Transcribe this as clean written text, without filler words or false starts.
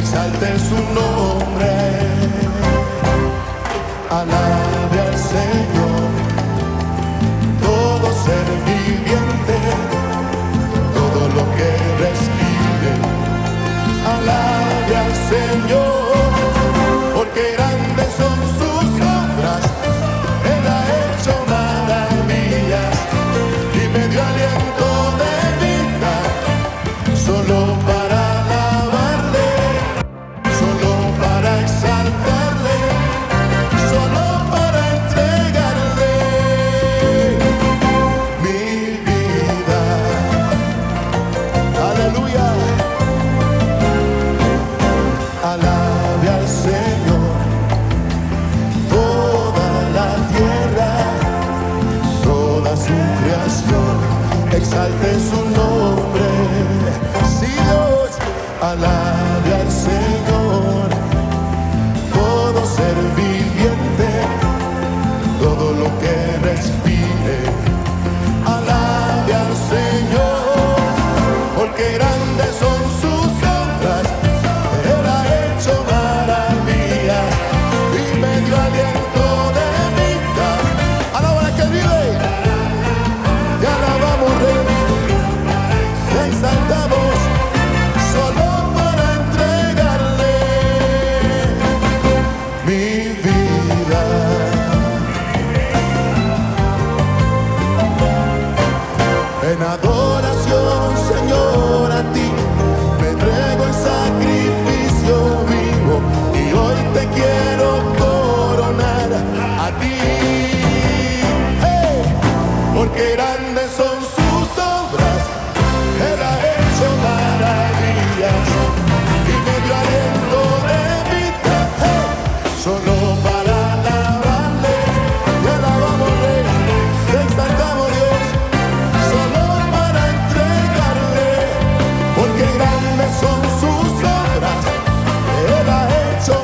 exalte su nombre. Alabe al Señor, todo ser viviente, todo lo que respire. Alabe al Señor, porque grandes son sus obras. Él ha hecho maravillas y me dio aliento de vida, solo para alabarle, solo para exaltarle, solo para entregarle mi vida. Aleluya. Alabe al Señor toda la tierra, toda su creación, exalte su nombre. Sí, Dios, alabe al Señor, todo ser viviente, todo lo que respire. Alabe al Señor, porque grandes son sus obras. Él ha hecho maravillas y me dio aliento de vida. Alaba al que vive, te alabamos, Rey, te exaltamos, solo para entregarle mi vida. En adoración, Señor, a ti me entrego en sacrificio vivo, y hoy te quiero coronar a ti. Hey, porque grandes son sus obras, Él ha hecho maravillas y me dio aliento de vida. Hey, solo para alabarle, te alabamos, Rey, te exaltamos, Dios, solo para entregarle, porque grandes son sus obras. Él ha hecho